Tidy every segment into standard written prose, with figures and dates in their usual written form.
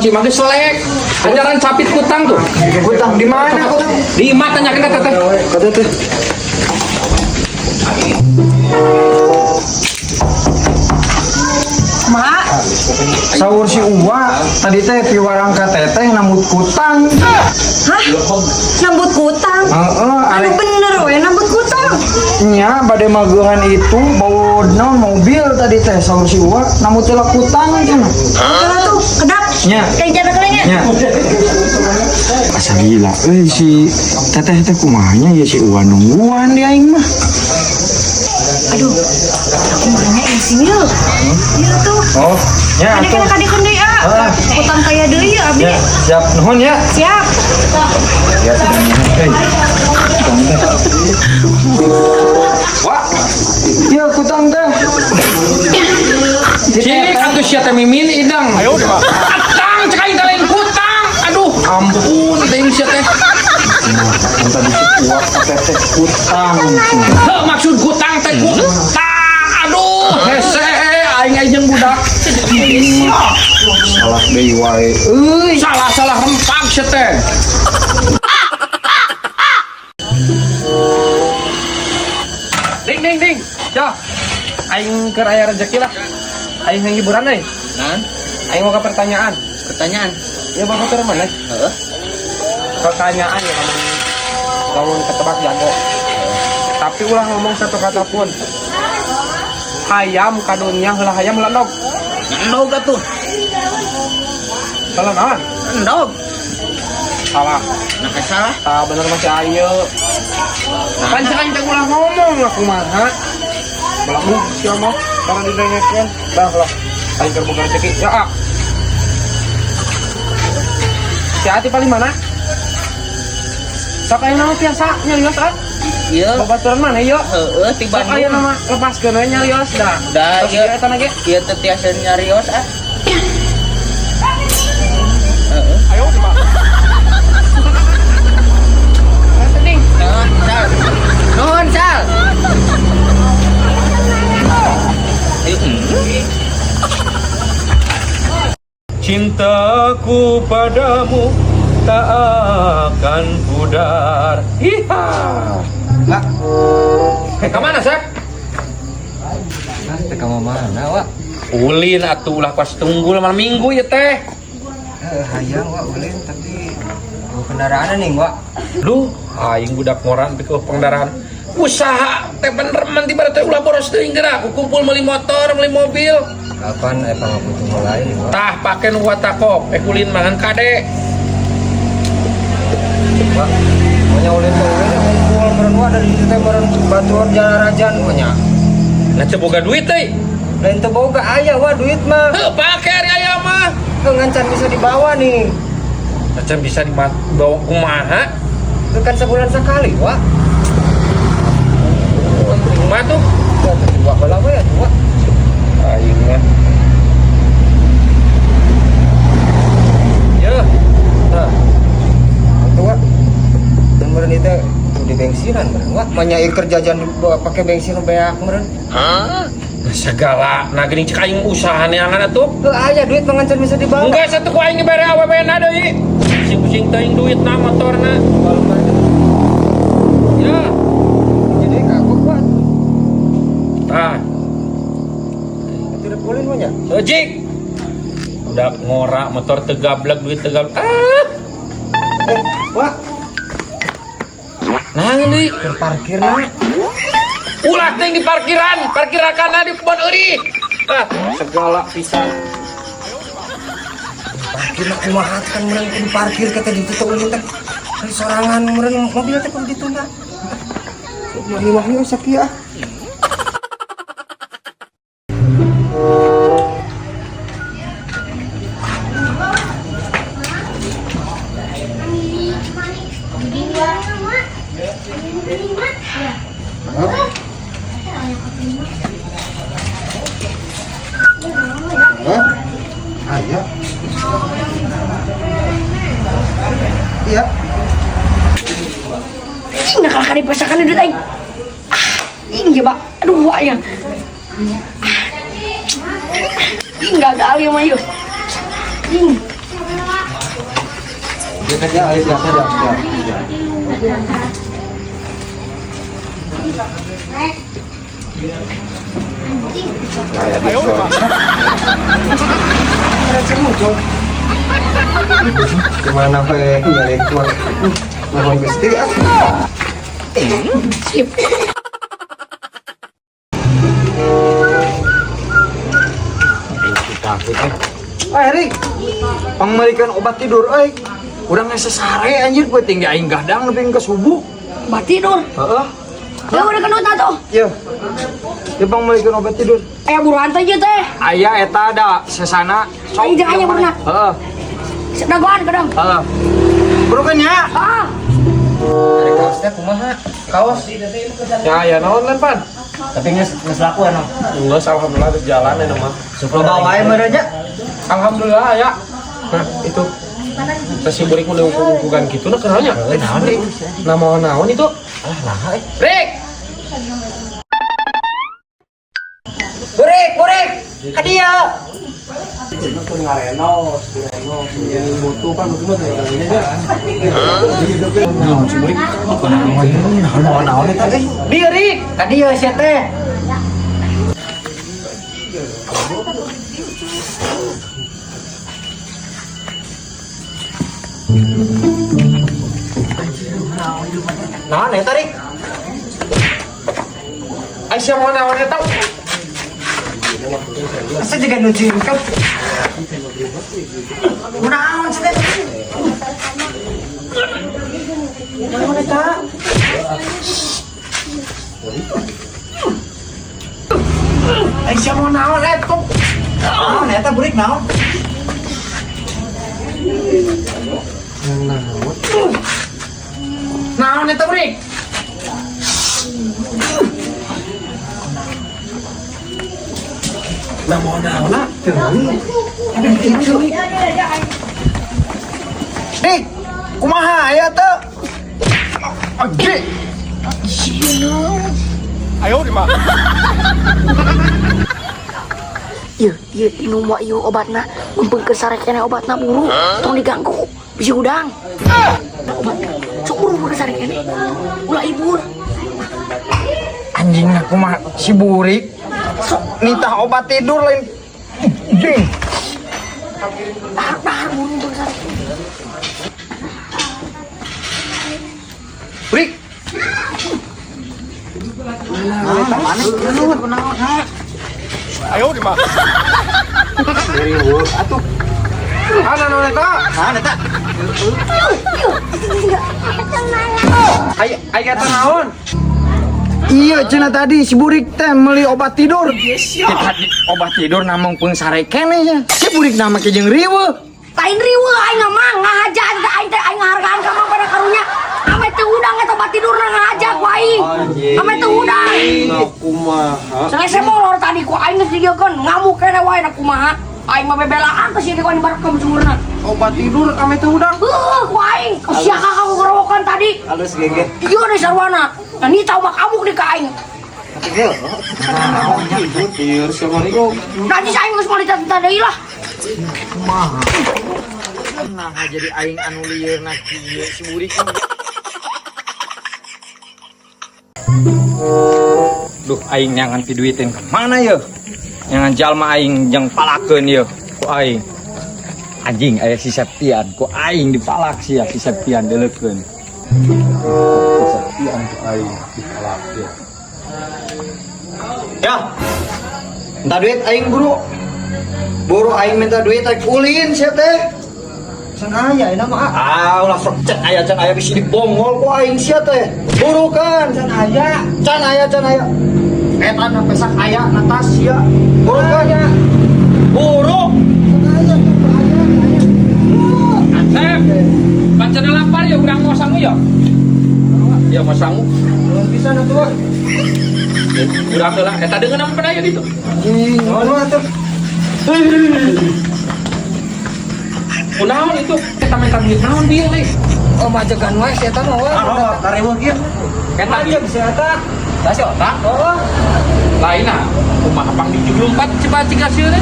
kunci mah geus selek. Ajaran capit kutang tuh. Kutang di mana kutang? Di imah tanyakeun ka teteh. Ka teteh. Mak, Saur si Uwa tadi teh piwarang ka teteh namut kutang. hah? Nambut kutang? Heeh, Anu arek bener we nambut kutang. nya bade magehan itu bawa naon mobil tadi teh saur si Uwa namut teh kutang cenah. Kalau tuh kedap. Nya. Kayak jana kelenya. Nya. Asa gila si teteh teh kumahanya ya si Uwa nungguan di aing mah. Aduh, aku marahnya isi yuk. Iya tuh. Oh, nya Ada atuh. kena kadi kendai Kutang kaya deui ya abdi. Ya, siap nuhun ya. Siap. Ya, hei. Wah, Iya kutang teh. cik atuh sia teh mimin idang. Ayo, kutang cek aing teh lain kutang. Aduh, ampun teh ini sia teh. Tadi si Uwa teteh kutang. Heuh, maksud kutang teh kutang. Aduh, hese aing jeung budak. Salah deui wae. Euy. Salah rempak sia teh. Ding. Ya. Aing keur aya rezeki lah. Aing yang hiburan euy. Nah, Aing mau ke pertanyaan. pertanyaan. Ya bapak keur mana? Heeh. Pertanyaan ya ngomong ketebak jago. Tapi ulah ngomong satu kata pun. Hayam kadunya heula hayam heula endog. Endog atuh. Salah naon? Endog. Salah. Nah, salah. Tah bener masih ayo. Kan jangan teh ulah ngomong aku mah. Belagu sia mah karena didengekeun. Dah lah. Aing keur boga rezeki. Ya. Si Ati paling mana? Sok aya nama biasa nyarios ah. Iya. Babaturan mana yuk? Heeh, ti Sok aya Bandung. nama lepaskeun we nyarios dah. Da, Terus ieu ieu eta na ge. ieu teh tiasa nyarios ah. Heeh. Ayo coba. Tading. Nuhun, Sal. Nuhun, Sal. Ayo. Cintaku padamu tak akan pudar. Iha. Lah, Kemana, Sep? teh ka mana, Wak? Ulin atuh ulah pas tunggul malam minggu ya teh. Hayang, Wak, ulin tapi kendaraan nih, Wak. Duh, aing budak ngoran teh pengendaraan. Usaha teh bener man tiba teh ulah boros teuing geura kumpul meuli motor, meuli mobil. Kapan emang butuh mulai, Wak? Tah pake nu watakop, ulin mangan kade. Wak, maunya ulin teh ulin ngumpul meureun Wak dari ditu teh meureun baturan jalan rajan maunya. Nah teu boga duit teh. Lain teu boga aya, Wak, duit mah. Heuh, pake ari aya mah. Ngancan bisa dibawa nih. Macam bisa dibawa kumaha? Itu kan sebulan sekali, Wak. Kumaha tuh? Ya, tuh Wak bala we atuh, Wak. Aing mah. Ya. Nah, Atuh, Wak. Dan meureun ieu teh di bensinan meureun, Wak. Manyair kerjaan pakai bensin beak meureun. segala nah geuning cek aing usaha neangan atuh. Heuh aya duit mangancan bisa dibawa. Enggak satu ku aing dibere AWP-na deui. Pusing-pusing teuing duitna motorna. Ya. Jadi kagok, Wak. Tah, Tidak boleh mah nya. sejik. Udah ngora motor tegablek duit tegablek. Wak, Nah deui. parkir na. Ulah teh di parkiran kana di kebon eurit. Segala pisan. Parkir na kumaha kan meureun kudu parkir kata ditu teh ulin teh. Ari sorangan meureun mobil teh kudu ditunda. Jadi wahyu sakieu ah. Aya. Iya. Ih, nakal kali pasakan duit aing. Ing ya, Pak. Aduh, aya. Ing gagal ya mah yuk. Ing. Ya, ayo siap. Gimana nyari keluar? Mohon Gusti. Skip. Erik, pangmarikan obat tidur, udah nggak sesare anjir gue tinggal aing gadang lebih ke subuh. Obat tidur. Heeh. Ya udah kenut tuh. Iya. Ya pangmarikan obat tidur. Buruan aja teh. Aya eta ada sesana. Aing jangan aya pernah. Heeh. Sedagoan kadang. Heeh. Burukan ya. Ah. Ada kaosnya kumaha? Kaos. Ya naon kan pan? Tapi geus laku anu. Geus alhamdulillah geus jalan ya mah. Supaya bawa wae meureunnya. Alhamdulillah ya. Nah, itu. Si burik udah ukuran gitu nah kenalnya. Naon deui? Naon itu? Alah naha Rik. Burik. Hadiah. Dia Rik, hadiah sia teh. Nah, nih tarik. Aisyah mau naonnya tahu? Masa juga nujuin kau? Kunaon sih teh? Kunaon eta? Aisyah mau naon itu? Naon eta burik naon? Naon itu Rik? Naon Dik, kumaha aya teh? Oke. Iya, minum wa ieu obatna. Mumpung kesarekena obatna buru, tong diganggu. Bisi udang. Obat. Sok buru kesarekena. Ulah ibur. Anjing aku mah si burik. Nitah obat tidur lain. Jing. Dahar buru kesarekena. Burik. Naon eta? Aya eta naon? Iya cenah tadi si burik teh meuli obat tidur. Tadi obat tidur namung pung sare keneh ya. Si burik nama ke jeung riweuh. Lain riweuh aing mah ngahajan teh aing teh aing ngahargaan ka mang pada karunya. Ame teu udang eta obat tidurna ngahajak ku aing. Ame teu udang. Kumaha? Selesai molor tadi ku aing geus digeukeun ngamuk keneh wae na kumaha. Aing mah bebelaan ka sini ku aing barekam sumurna. Obat tidur kami teh udang. Ku aing sia kakak ngorowokan tadi. Halus gege. Iya deh sarwana. Nah ni tau mah kabuk di ka aing. Tidur sama Riko. Najis aing geus moal ditata deui lah. Nah jadi aing anu lieur kieu si burik. Duh aing nyangan piduitin kemana ya? Nyangan jalma aing jeung palakeun ya ku aing. Anjing aya si Septian ku aing dipalak sia si Septian deleukeun. Septian ku aing dipalak ya. Ya. Minta duit aing buru. Buru aing minta duit aing ulin sia teh. Can aya ina mah. Ulah sok cek aya bisi dibongol ku aing sia teh. Buru kan can aya. Eta na pesak aya na tas sia. Buru kan. Buru. Asep. Pancen lapar ya urang mau sangu ya? Ya mau sangu. Belum bisa na tuh. Urang teh lah eta deungeun namun aya ditu. Naon atuh? Kunaon itu? Kita minta duit naon dia leh. Oh majegan wae si eta mah we. Kareweuh kieu. Eta Majeg si eta. da si otak. Oh. Lainna kumaha pang di 74 coba ciga sieun.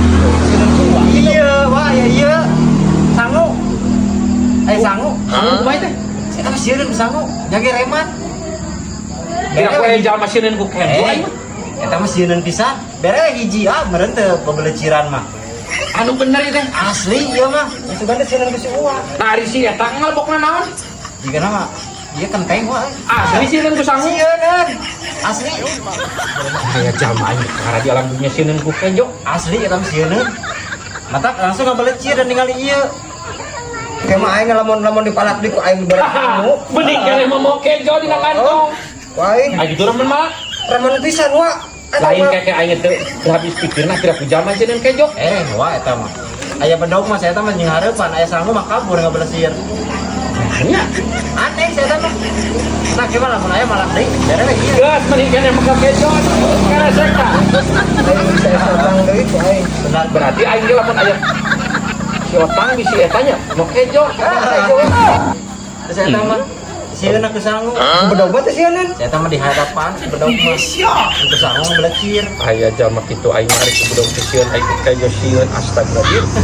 Iya, wah ya iya. Sangu. Ai sangu. Sanggup kumaha teh? Eta mah sieun sangu, nyage remat. Kira aku ejal masieun ku kenjo aing mah. Eta mah sieun pisan. Bere hiji meureun teu pebeleciran mah. Anu bener ieu teh. Asli ieu mah. Itu kan sieun ku si Uwa. Nah ari si eta ngalbokna naon? Jika nama dia kenteng wah. Asli sieun ku sangu. Sieun. Asli. Aya jalma aing karena di alam dunia sieun ku kenjo. Asli eta mah sieun. Mata langsung ngabelecir dan ningali ieu. Kayak mah aing lamun dipalak di ku aing berat kamu. Bening kene mau kenjo dina kantong. Wah aing Ah gitu remen mah. remen pisan wa. Lain kayak aing teh habis pikirna kira ku jalma sieun kenjo. Wah eta mah. Aya bedog mah saya teh mah jeung hareupan, aya sangu mah kabur ngabelecir. Nya. Aneh saya teh mah. Nah gimana mun aya malah deui. Bere we ieu. Geus bening kene maka kenjo. Karena seka. Aing saya sarang deui ku aing. Benar Berarti aing ge lamun aya si otang bisi etanya mau kenjo. Terus saya teh mah sieun aku sangu. Bedog teh sieun. Saya teh mah di hadapan bedog mah. Itu sangu ngabelecir. Aya jalma kitu aing mari ku budog sieun aing kenjo sieun astagfirullah.